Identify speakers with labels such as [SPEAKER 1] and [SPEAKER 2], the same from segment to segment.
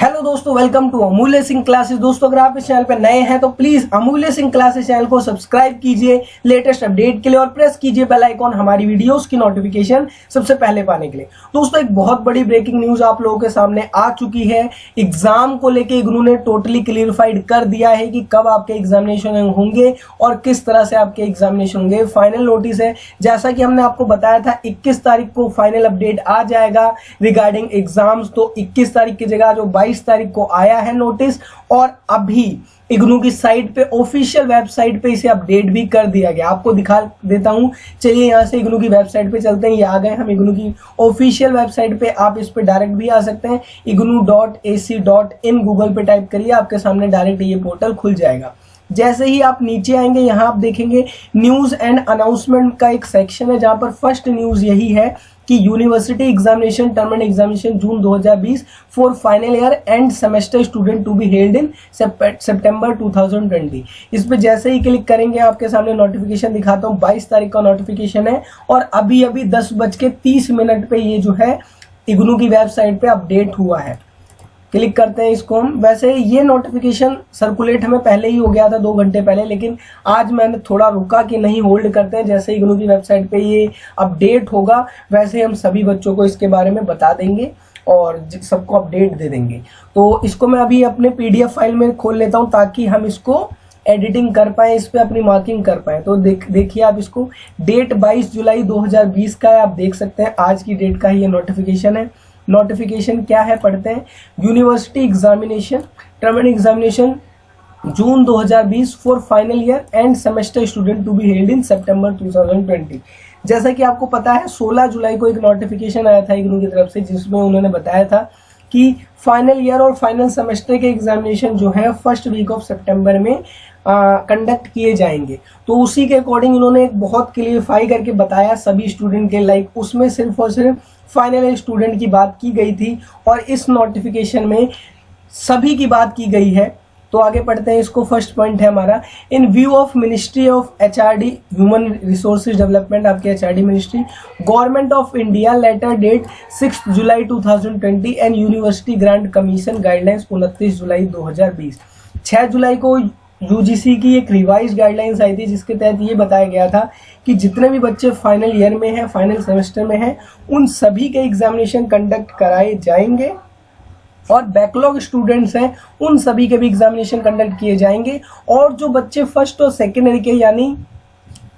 [SPEAKER 1] Hello दोस्तों, welcome to अमूल्य Singh classes. दोस्तों, अगर आप इस चैनल पर नए हैं तो प्लीज अमूल्य सिंह क्लासेस चैनल को सब्सक्राइब कीजिए लेटेस्ट अपडेट के लिए और प्रेस कीजिए बेल आइकॉन हमारी वीडियोस की नोटिफिकेशन सबसे पहले पाने के लिए। दोस्तों, एक बहुत बड़ी ब्रेकिंग न्यूज आप लोगों के सामने आ चुकी है। एग्जाम को लेकर इग्नू ने टोटली क्लियरिफाइड कर दिया है कि कब आपके एग्जामिनेशन होंगे और किस तरह से आपके एग्जामिनेशन होंगे। फाइनल नोटिस है, जैसा कि हमने आपको बताया था 21 तारीख को फाइनल अपडेट आ जाएगा रिगार्डिंग एग्जाम्स। तो 21 तारीख की जगह जो 22 तारीख को आया है नोटिस, और अभी इग्नू की साइट पे ऑफिशियल वेबसाइट पे इसे अपडेट भी कर दिया गया। आपको दिखा देता हूं, चलिए यहां से इग्नू की वेबसाइट पे चलते हैं। ये आ गए हम इग्नू की ऑफिशियल वेबसाइट पे। आप इस पे डायरेक्ट भी आ सकते हैं, ignu.ac.in गूगल पे टाइप करिए, आपके सामने डायरेक्ट ये पोर्टल खुल जाएगा। जैसे ही आप नीचे आएंगे, यहाँ आप देखेंगे न्यूज एंड अनाउंसमेंट का एक सेक्शन है, जहां पर फर्स्ट न्यूज यही है कि university examination term end examination June 2020 for final year end semester student to be held in September 2020। इस पे जैसे ही क्लिक करेंगे आपके सामने नोटिफिकेशन दिखाता हूँ। 22 तारीख का नोटिफिकेशन है और अभी 10:30 पे ये जो है इग्नू की वेबसाइट पे अपडेट हुआ है। क्लिक करते हैं इसको हम। वैसे ये नोटिफिकेशन सर्कुलेट हमें पहले ही हो गया था 2 घंटे पहले, लेकिन आज मैंने थोड़ा रुका कि नहीं, होल्ड करते हैं। जैसे इग्नू की वेबसाइट पे ये अपडेट होगा वैसे हम सभी बच्चों को इसके बारे में बता देंगे और सबको अपडेट दे देंगे। तो इसको मैं अभी अपने PDF फाइल में खोल लेता हूँ ताकि हम इसको एडिटिंग कर पाए, इस पे अपनी मार्किंग कर पाए। तो देखिए आप इसको, डेट 22 जुलाई 2020 का है, आप देख सकते हैं आज की डेट का ही ये नोटिफिकेशन है। नोटिफिकेशन क्या है पढ़ते हैं। University examination term end examination June 2020 for final year end semester student to be held in September 2020। जैसा कि आपको पता है 16 जुलाई को एक नोटिफिकेशन आया था इग्नू की तरफ से, जिसमें उन्होंने बताया था कि फाइनल ईयर और फाइनल सेमेस्टर के एग्जामिनेशन जो है फर्स्ट वीक ऑफ सितंबर में कंडक्ट किए जाएंगे। तो उसी के अकॉर्डिंग उन्होंने एक बहुत क्लियरिफाई करके बताया सभी स्टूडेंट के, लाइक उसमें सिर्फ और सिर्फ फाइनल ईयर स्टूडेंट की बात की गई थी और इस नोटिफिकेशन में सभी की बात की गई है। तो आगे पढ़ते हैं इसको। फर्स्ट पॉइंट है हमारा, in view of ministry of HRD human resources development, आपके HRD ministry, government of India letter date 6 July 2020 and university grant commission guidelines 29 July 2020। 6 जुलाई को UGC की एक रिवाइज गाइडलाइंस आई थी, जिसके तहत ये बताया गया था कि जितने भी बच्चे फाइनल ईयर में हैं, फाइनल सेमेस्टर में हैं, उन सभी के एग्जामिनेशन कंडक्ट कराए जाएंगे और बैकलॉग स्टूडेंट्स हैं उन सभी के भी एग्जामिनेशन कंडक्ट किए जाएंगे। और जो बच्चे फर्स्ट और सेकेंड ईयर के यानी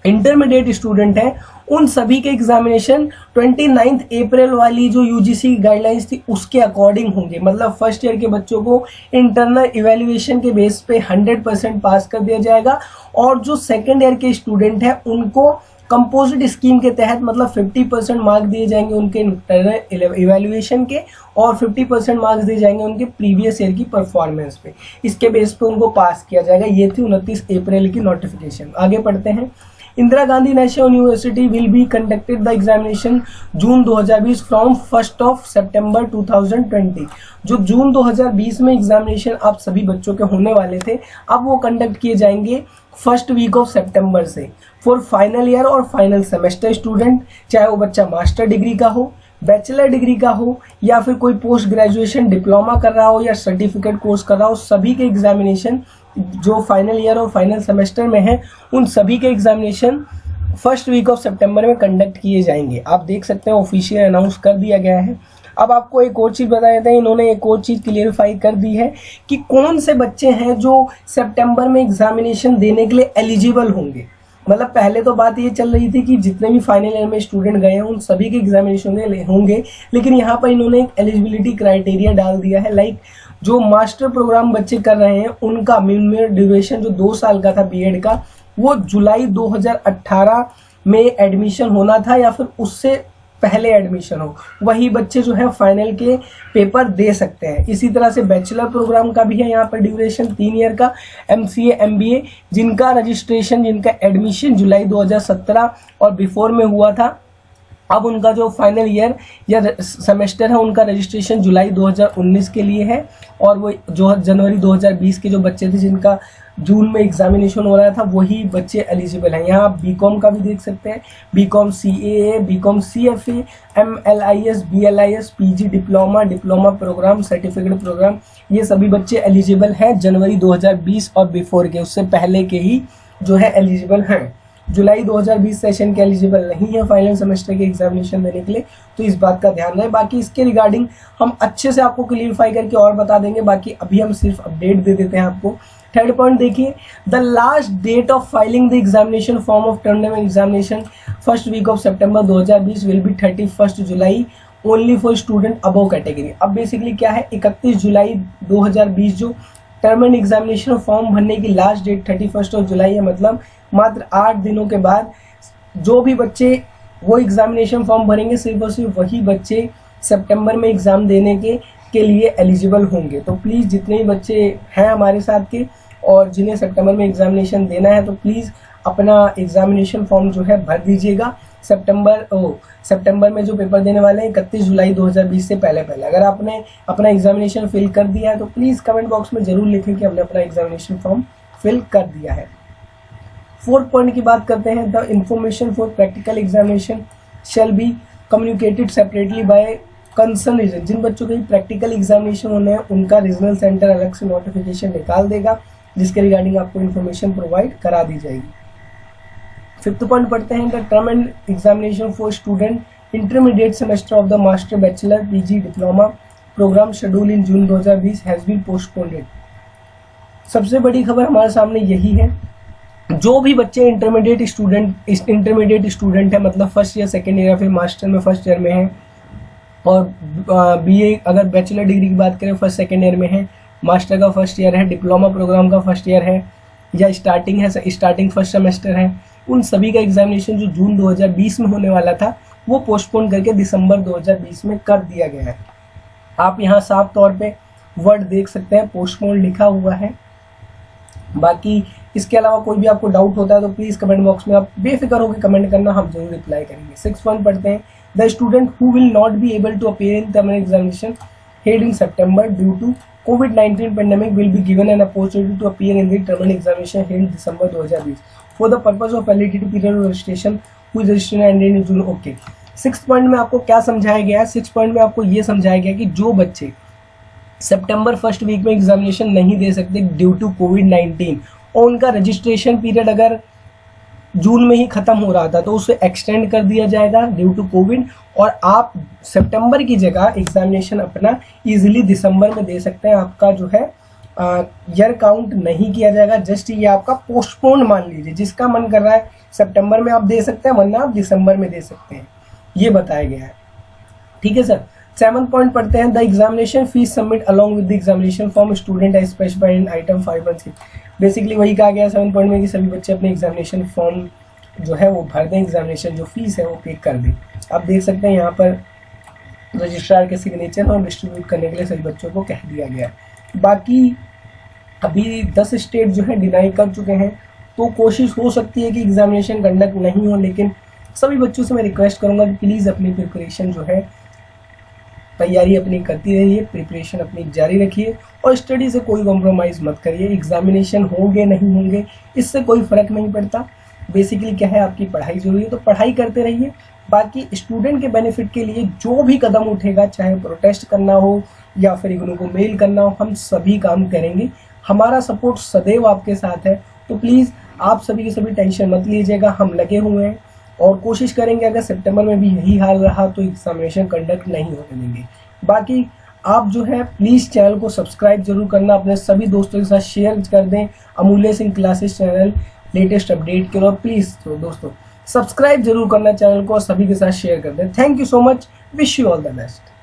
[SPEAKER 1] इंटरमीडिएट स्टूडेंट हैं, उन सभी के एग्जामिनेशन 29 अप्रैल वाली जो UGC गाइडलाइंस थी उसके अकॉर्डिंग होंगे। मतलब फर्स्ट ईयर के बच्चों को इंटरनल इवैल्यूएशन के बेस पे 100% पास कर दिया जाएगा और जो सेकेंड ईयर के स्टूडेंट हैं उनको कंपोजिट स्कीम के तहत मतलब 50% मार्क्स दिए जाएंगे उनके इंटरनल इवैल्यूएशन के और 50% मार्क्स दिए जाएंगे उनके प्रीवियस ईयर की परफॉर्मेंस पे। इसके बेस पे उनको पास किया जाएगा। ये थी 29 अप्रैल की नोटिफिकेशन। आगे पढ़ते हैं। Indira Gandhi national university will be conducted the examination June 2020 from 1 सितंबर 2020। जो जून 2020 में एग्जामिनेशन आप सभी बच्चों के होने वाले थे, अब वो कंडक्ट किए जाएंगे फर्स्ट वीक ऑफ सितंबर से फॉर फाइनल ईयर और फाइनल सेमेस्टर स्टूडेंट, चाहे वो बच्चा मास्टर डिग्री का हो, बैचलर डिग्री का हो या फिर कोई पोस्ट ग्रेजुएशन डिप्लोमा कर रहा हो या सर्टिफिकेट कोर्स कर रहा हो। सभी के एग्जामिनेशन जो फाइनल ईयर और फाइनल सेमेस्टर में है, उन सभी के एग्जामिनेशन फर्स्ट वीक ऑफ सितंबर में कंडक्ट किए जाएंगे। आप देख सकते हैं ऑफिशियल अनाउंस कर दिया गया है। अब आपको एक और चीज बता देते हैं, इन्होंने एक और चीज क्लियरिफाई कर दी है कि कौन से बच्चे हैं जो सितंबर में एग्जामिनेशन देने के लिए एलिजिबल होंगे। मतलब पहले तो बात ये चल रही थी कि जितने भी फाइनल ईयर में स्टूडेंट गए हैं उन सभी के एग्जामिनेशन होंगे, लेकिन यहाँ पर इन्होंने एक एलिजिबिलिटी क्राइटेरिया डाल दिया है। लाइक जो मास्टर प्रोग्राम बच्चे कर रहे हैं उनका मिनिमम ड्यूरेशन जो 2 साल का था BEd का, वो जुलाई 2018 में एडमिशन होना था या फिर उससे पहले एडमिशन हो, वही बच्चे जो है फाइनल के पेपर दे सकते हैं। इसी तरह से बैचलर प्रोग्राम का भी है यहाँ पर ड्यूरेशन 3 ईयर का, MCA MBA जिनका रजिस्ट्रेशन जिनका एडमिशन जुलाई 2017 और बिफोर में हुआ था, अब उनका जो फाइनल ईयर या सेमेस्टर है उनका रजिस्ट्रेशन जुलाई 2019 के लिए है, और वो जो जनवरी 2020 के जो बच्चे थे जिनका जून में एग्जामिनेशन हो रहा था वही बच्चे एलिजिबल हैं। यहाँ आप बीकॉम का भी देख सकते हैं, BCom CAA, BCom CFA, MLIS, BLIS, PG diploma, diploma programme, certificate programme, ये सभी बच्चे एलिजिबल हैं जनवरी 2020 और बिफोर के, उससे पहले के ही जो है एलिजिबल हैं। जुलाई 2020 सेशन के एलिजिबल नहीं है फाइनल सेमेस्टर के एग्जामिनेशन देने के लिए, तो इस बात का ध्यान रहे। बाकी इसके रिगार्डिंग हम अच्छे से आपको क्लियरिफाई करके और बता देंगे, बाकी अभी हम सिर्फ अपडेट दे देते हैं आपको। थर्ड पॉइंट देखिए, the last date of filing the examination form of term examination first week of September 2020 will be 31 July only for student above category. अब बेसिकली क्या है, 31 जुलाई 2020 जो टर्म एंड एग्जामिनेशन फॉर्म भरने की लास्ट डेट 31 जुलाई है, मतलब मात्र 8 दिनों के बाद जो भी बच्चे वो एग्जामिनेशन फॉर्म भरेंगे सिर्फ और सिर्फ वही बच्चे सितंबर में एग्जाम देने के लिए एलिजिबल होंगे। तो प्लीज़ जितने भी बच्चे हैं हमारे साथ के और जिन्हें सितंबर में एग्जामिनेशन देना है तो प्लीज़ अपना एग्जामिनेशन फॉर्म जो है भर दीजिएगा सितंबर में जो पेपर देने वाले हैं 31 जुलाई 2020 से पहले। अगर आपने अपना एग्जामिनेशन फिल कर दिया है तो प्लीज़ कमेंट बॉक्स में जरूर लिखें कि हमने अपना एग्जामिनेशन फॉर्म फिल कर दिया है। फोर्थ पॉइंट की बात करते हैं, the information for practical examination shall be communicated separately by concern region. जिन बच्चों के प्रैक्टिकल एग्जामिनेशन होने हैं उनका रीजनल सेंटर अलग से नोटिफिकेशन निकाल देगा जिसके रिगार्डिंग आपको इन्फॉर्मेशन प्रोवाइड करा दी जाएगी। फिफ्थ पॉइंट पढ़ते हैं, the term end examination for student intermediate semester of the master bachelor PG diploma programme schedule in June 2020 has been postponed. सबसे बड़ी खबर हमारे सामने यही है, जो भी बच्चे इंटरमीडिएट स्टूडेंट है, मतलब फर्स्ट ईयर सेकेंड ईयर या फिर मास्टर में फर्स्ट ईयर में है, और BA अगर बैचलर डिग्री की बात करें फर्स्ट सेकेंड ईयर में है, मास्टर का फर्स्ट ईयर है, डिप्लोमा प्रोग्राम का फर्स्ट ईयर है या स्टार्टिंग फर्स्ट सेमेस्टर है, उन सभी का एग्जामिनेशन जो जून 2020 में होने वाला था वो पोस्टपोन करके दिसंबर 2020 में कर दिया गया है। आप यहाँ साफ तौर पे वर्ड देख सकते हैं, पोस्टपोन लिखा हुआ है। बाकी इसके अलावा कोई भी आपको डाउट होता है तो प्लीज़ कमेंट बॉक्स में आप बेफिक्र होकर कमेंट करना, हम जरूर रिप्लाई करेंगे। 6 पॉइंट पढ़ते हैं, the student who will not be able to appear in term examination held in September due to COVID-19 pandemic will be given an opportunity to appear in the term examination held December 2020 for the purpose of validity period of registration whose registration ended in June। Okay, 6 point में आपको क्या समझाया गया है? 6 point में आपको ये समझाया गया कि जो बच्चे सितंबर फर्स्ट वीक में एग्जामिनेशन नहीं दे सकते ड्यू टू COVID-19 और उनका रजिस्ट्रेशन पीरियड अगर जून में ही खत्म हो रहा था तो उसे एक्सटेंड कर दिया जाएगा ड्यू टू कोविड, और आप सितंबर की जगह एग्जामिनेशन अपना इजीली दिसंबर में दे सकते हैं। आपका जो है ईयर काउंट नहीं किया जाएगा, जस्ट ये आपका पोस्टपोन मान लीजिए। जिसका मन कर रहा है सितंबर में आप दे सकते हैं, वरना आप दिसंबर में दे सकते हैं, ये बताया गया है। ठीक है सर। 7 पॉइंट पढ़ते हैं, the examination fees submit along with the examination form student as specified in item 5.6। Basically वही कहा गया 7 पॉइंट में कि सभी बच्चे अपने एग्जामिनेशन फॉर्म जो है वो भर दें, एग्जामिनेशन जो फीस है वो पे कर दें। आप देख सकते हैं यहाँ पर रजिस्ट्रार के सिग्नेचर और डिस्ट्रीब्यूट करने के लिए सभी बच्चों को कह दिया गया है। बाकी अभी 10 स्टेट जो है डिनाई कर चुके हैं, तो कोशिश हो सकती है कि एग्जामिनेशन कंडक्ट नहीं हो, लेकिन सभी बच्चों से मैं रिक्वेस्ट करूँगा कि प्लीज़ अपनी प्रिपरेशन जो है, तैयारी अपनी करती रहिए, प्रिपरेशन अपनी जारी रखिए और स्टडी से कोई कॉम्प्रोमाइज़ मत करिए। एग्जामिनेशन होंगे नहीं होंगे इससे कोई फ़र्क नहीं पड़ता, बेसिकली क्या है आपकी पढ़ाई जरूरी है तो पढ़ाई करते रहिए। बाकी स्टूडेंट के बेनिफिट के लिए जो भी कदम उठेगा, चाहे प्रोटेस्ट करना हो या फिर इग्नू को मेल करना हो, हम सभी काम करेंगे। हमारा सपोर्ट सदैव आपके साथ है, तो प्लीज़ आप सभी की सभी टेंशन मत लीजिएगा, हम लगे हुए हैं और कोशिश करेंगे अगर सितंबर में भी यही हाल रहा तो एग्जामिनेशन कंडक्ट नहीं होने देंगे। बाकी आप जो है प्लीज़ चैनल को सब्सक्राइब जरूर करना, अपने सभी दोस्तों के साथ शेयर कर दें अमूल्य Singh classes channel latest update के लिए। प्लीज़ तो दोस्तों सब्सक्राइब जरूर करना चैनल को और सभी के साथ शेयर कर दें। Thank you so much, wish you all the best.